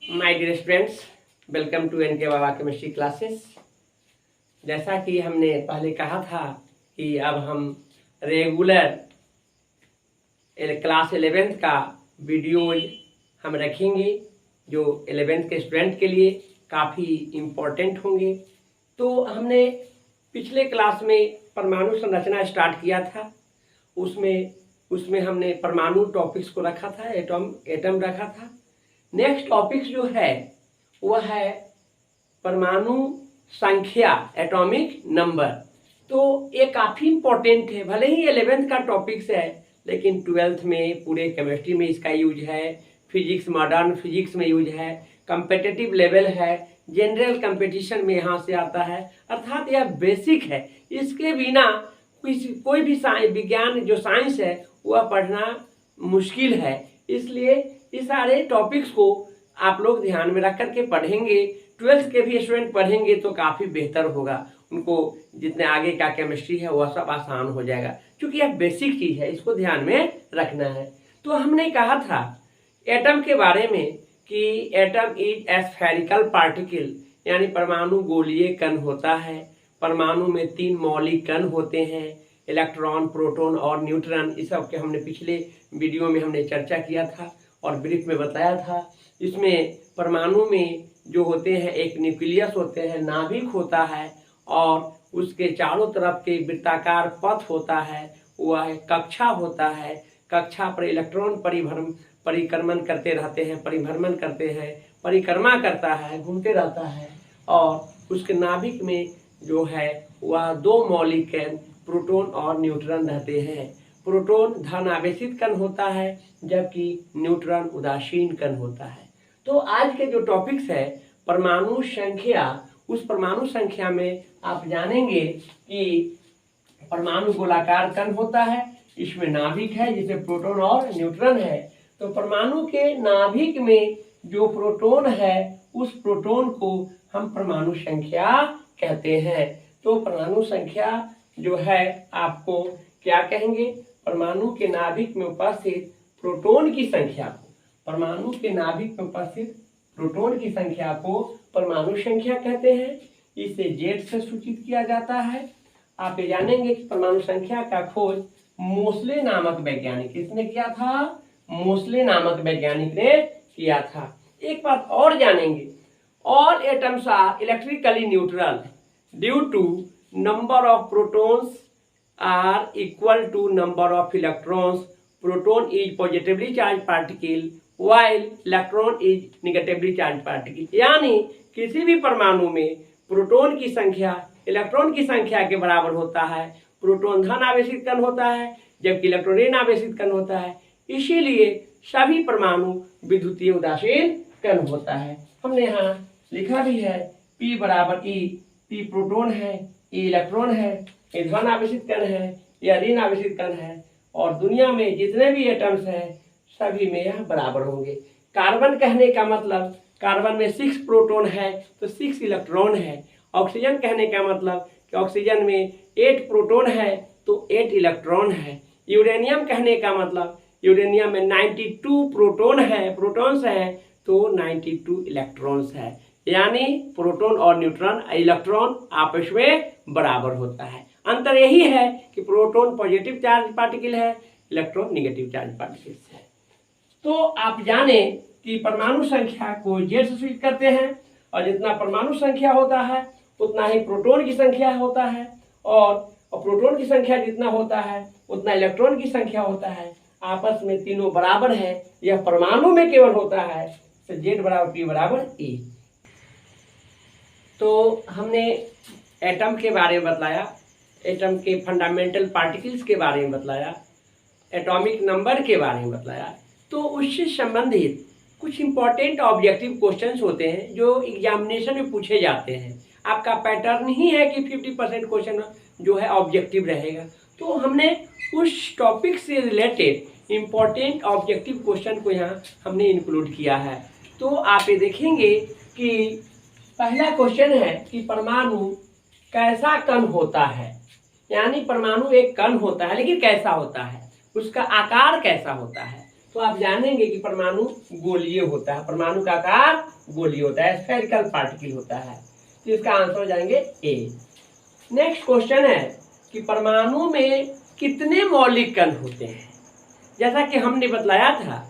My dear students, welcome to N K Baba chemistry classes. जैसा कि हमने पहले कहा था कि अब हम रेगुलर क्लास 11th का वीडियोज हम रखेंगे जो 11th के स्टूडेंट के लिए काफ़ी इम्पोर्टेंट होंगे। तो हमने पिछले क्लास में परमाणु संरचना स्टार्ट किया था। उसमें हमने परमाणु टॉपिक्स को रखा था, एटम रखा था। नेक्स्ट टॉपिक जो है वह है परमाणु संख्या, एटॉमिक नंबर। तो ये काफ़ी इम्पोर्टेंट है। भले ही 11th का टॉपिक्स है लेकिन 12th में पूरे केमिस्ट्री में इसका यूज है, फिजिक्स, मॉडर्न फिजिक्स में यूज है, कम्पिटिटिव लेवल है, जनरल कंपटीशन में यहाँ से आता है। अर्थात यह बेसिक है। इसके बिना कोई भी विज्ञान जो साइंस है वह पढ़ना मुश्किल है। इसलिए इस सारे टॉपिक्स को आप लोग ध्यान में रख करके पढ़ेंगे। 12th के भी स्टूडेंट पढ़ेंगे तो काफ़ी बेहतर होगा। उनको जितने आगे का केमिस्ट्री है वह सब आसान हो जाएगा, क्योंकि यह बेसिक चीज़ है, इसको ध्यान में रखना है। तो हमने कहा था एटम के बारे में कि atom is a spherical particle, यानी परमाणु गोलीय कण होता है। परमाणु में 3 मौलिक कण होते हैं, इलेक्ट्रॉन, प्रोटॉन और न्यूट्रॉन। इस सब के हमने पिछले वीडियो में हमने चर्चा किया था और ब्रीफ में बताया था। इसमें परमाणु में जो होते हैं एक न्यूक्लियस होते हैं, नाभिक होता है और उसके चारों तरफ के वृत्ताकार पथ होता है, वह कक्षा होता है। कक्षा पर इलेक्ट्रॉन परिक्रमण करते रहते हैं, परिभ्रमण करते हैं, परिक्रमा करता है, घूमते रहता है। और उसके नाभिक में जो है वह 2 मौलिक कण प्रोटॉन और न्यूट्रॉन रहते हैं। प्रोटॉन धन आवेशित कण होता है जबकि न्यूट्रॉन उदासीन कण होता है। तो आज के जो टॉपिक्स है परमाणु संख्या, उस परमाणु संख्या में आप जानेंगे कि परमाणु गोलाकार कण होता है, इसमें नाभिक है जिसमें प्रोटॉन और न्यूट्रॉन है। तो परमाणु के नाभिक में जो प्रोटॉन है उस प्रोटॉन को हम परमाणु संख्या कहते हैं। तो परमाणु संख्या जो है आपको क्या कहेंगे, परमाणु के नाभिक में उपस्थित प्रोटॉन की संख्या को, परमाणु के नाभिक में उपस्थित प्रोटॉन की संख्या को परमाणु संख्या कहते हैं। इसे जेड से सूचित किया जाता है। आप ये जानेंगे कि परमाणु संख्या का खोज मोसले नामक वैज्ञानिक, किसने किया था? मोसले नामक वैज्ञानिक ने किया था। एक बात और जानेंगे, all atoms are electrically neutral due to number of protons are equal to number of electrons. Proton is positively charge particle while electron is negatively charge particle. यानी किसी भी परमाणु में प्रोटॉन की संख्या इलेक्ट्रॉन की संख्या के बराबर होता है। प्रोटॉन धन आवेशित कण होता है जबकि इलेक्ट्रॉन ऋण आवेशित कण होता है। इसीलिए सभी परमाणु विद्युतीय उदासीन कण होता है। हमने यहाँ लिखा भी है P बराबर E। P प्रोटॉन है, E इलेक्ट्रॉन है, ये धन आवेशित कण है, यह ऋण आवेशित कण है। और दुनिया में जितने भी एटम्स हैं सभी में यह बराबर होंगे। कार्बन कहने का मतलब, कार्बन में 6 प्रोटॉन है तो 6 इलेक्ट्रॉन है। ऑक्सीजन कहने का मतलब कि ऑक्सीजन में 8 प्रोटॉन है तो 8 इलेक्ट्रॉन है। यूरेनियम कहने का मतलब, यूरेनियम में 92 प्रोटॉन्स हैं तो 92 इलेक्ट्रॉन्स है। यानी प्रोटॉन और न्यूट्रॉन, इलेक्ट्रॉन आपस में बराबर होता है। अंतर यही है कि प्रोटॉन पॉजिटिव चार्ज पार्टिकल है, इलेक्ट्रॉन निगेटिव चार्ज पार्टिकल है। तो आप जाने कि परमाणु संख्या को जेड से सूचित करते हैं और जितना परमाणु संख्या होता है उतना ही प्रोटॉन की संख्या होता है, और प्रोटॉन की संख्या जितना होता है उतना इलेक्ट्रॉन की संख्या होता है। आपस में तीनों बराबर है। यह परमाणु में केवल होता है। तो जेड बराबर पी बराबर ई। तो हमने एटम के बारे में बतलाया, एटम के फंडामेंटल पार्टिकल्स के बारे में बतलाया, एटॉमिक नंबर के बारे में बतलाया। तो उससे संबंधित कुछ इंपॉर्टेंट ऑब्जेक्टिव क्वेश्चंस होते हैं जो एग्जामिनेशन में पूछे जाते हैं। आपका पैटर्न ही है कि 50% क्वेश्चन जो है ऑब्जेक्टिव रहेगा। तो हमने उस टॉपिक से रिलेटेड इंपॉर्टेंट ऑब्जेक्टिव क्वेश्चन को यहाँ हमने इंक्लूड किया है। तो आप ये देखेंगे कि पहला क्वेश्चन है कि परमाणु कैसा कण होता है। यानी परमाणु एक कण होता है लेकिन कैसा होता है, उसका आकार कैसा होता है। तो आप जानेंगे कि परमाणु गोलीय होता है, परमाणु का आकार गोलीय होता है, स्फेरिकल पार्टिकल होता है। तो इसका आंसर हो जाएंगे ए। नेक्स्ट क्वेश्चन है कि परमाणु में कितने मौलिक कण होते हैं। जैसा कि हमने बतलाया था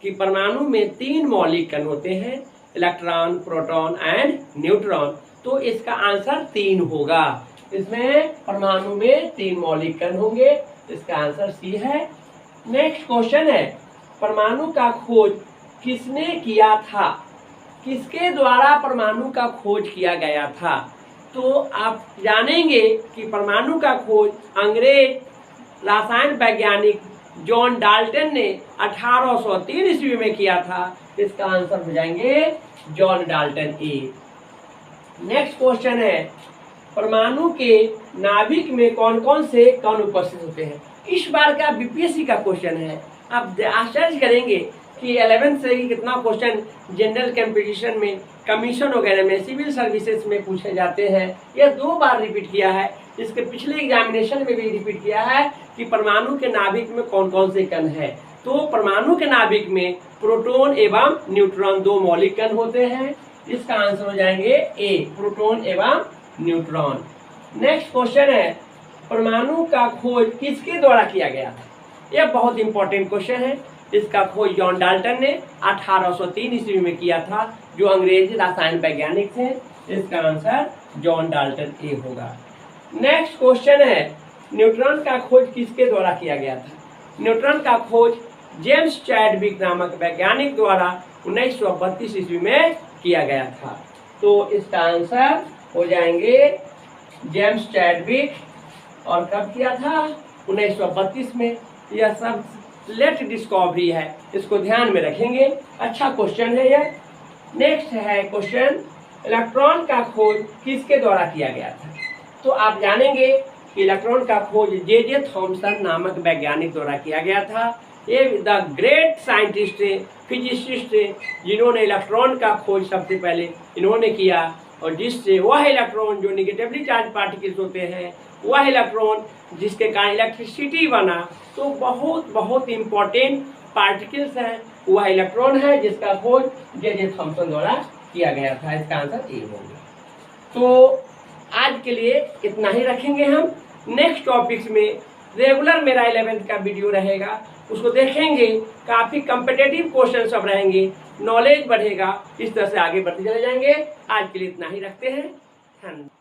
कि परमाणु में 3 मौलिक कण होते हैं, इलेक्ट्रॉन, प्रोटॉन एंड न्यूट्रॉन। तो इसका आंसर 3 होगा। इसमें परमाणु में 3 मौलिक कण होंगे, इसका आंसर सी है। नेक्स्ट क्वेश्चन है परमाणु का खोज किसने किया था, किसके द्वारा परमाणु का खोज किया गया था। तो आप जानेंगे कि परमाणु का खोज अंग्रेज रसायन वैज्ञानिक जॉन डाल्टन ने 1803 ईस्वी में किया था। इसका आंसर हो जाएंगे जॉन डाल्टन ए। नेक्स्ट क्वेश्चन है परमाणु के नाभिक में कौन कौन से कण उपस्थित होते हैं। इस बार का बीपीएससी का क्वेश्चन है। आप आश्चर्य करेंगे कि 11th से ही कितना क्वेश्चन जनरल कंपटीशन में, कमीशन वगैरह में, सिविल सर्विसेज में पूछे जाते हैं। यह 2 बार रिपीट किया है, इसके पिछले एग्जामिनेशन में भी रिपीट किया है कि परमाणु के नाभिक में कौन कौन से कण है। तो परमाणु के नाभिक में प्रोटॉन एवं न्यूट्रॉन 2 मौलिक कण होते हैं। इसका आंसर हो जाएंगे ए, प्रोटॉन एवं न्यूट्रॉन। नेक्स्ट क्वेश्चन है परमाणु का खोज किसके द्वारा किया गया था। यह बहुत इंपॉर्टेंट क्वेश्चन है। इसका खोज जॉन डाल्टन ने 1803 ईस्वी में किया था, जो अंग्रेजी रसायन वैज्ञानिक थे। इसका आंसर जॉन डाल्टन ए होगा। नेक्स्ट क्वेश्चन है न्यूट्रॉन का खोज किसके द्वारा किया गया था। न्यूट्रॉन का खोज जेम्स चैडविक नामक वैज्ञानिक द्वारा 1932 ईस्वी में किया गया था। तो इसका आंसर हो जाएंगे जेम्स चैडविक। और कब किया था, 1932 में। यह सब लेट डिस्कवरी है, इसको ध्यान में रखेंगे। अच्छा क्वेश्चन है यह। नेक्स्ट है क्वेश्चन इलेक्ट्रॉन का खोज किसके द्वारा किया गया था। तो आप जानेंगे कि इलेक्ट्रॉन का खोज जे थॉमसन नामक वैज्ञानिक द्वारा किया गया था। ये द ग्रेट साइंटिस्ट थे, फिजिसिस्ट थे, जिन्होंने इलेक्ट्रॉन का खोज सबसे पहले इन्होंने किया, और जिससे वह इलेक्ट्रॉन जो निगेटिवली चार्ज पार्टिकल्स होते हैं, वह इलेक्ट्रॉन जिसके कारण इलेक्ट्रिसिटी बना। तो बहुत बहुत इम्पोर्टेंट पार्टिकल्स हैं, वह इलेक्ट्रॉन है जिसका खोज जे थॉमसन द्वारा किया गया था। इसका आंसर ए होगा। तो आज के लिए इतना ही रखेंगे हम। नेक्स्ट टॉपिक्स में रेगुलर मेरा 11th का वीडियो रहेगा, उसको देखेंगे। काफ़ी कम्पिटेटिव क्वेश्चन सब रहेंगे, नॉलेज बढ़ेगा। इस तरह से आगे बढ़ते चले जाएंगे। आज के लिए इतना ही रखते हैं। धन्यवाद।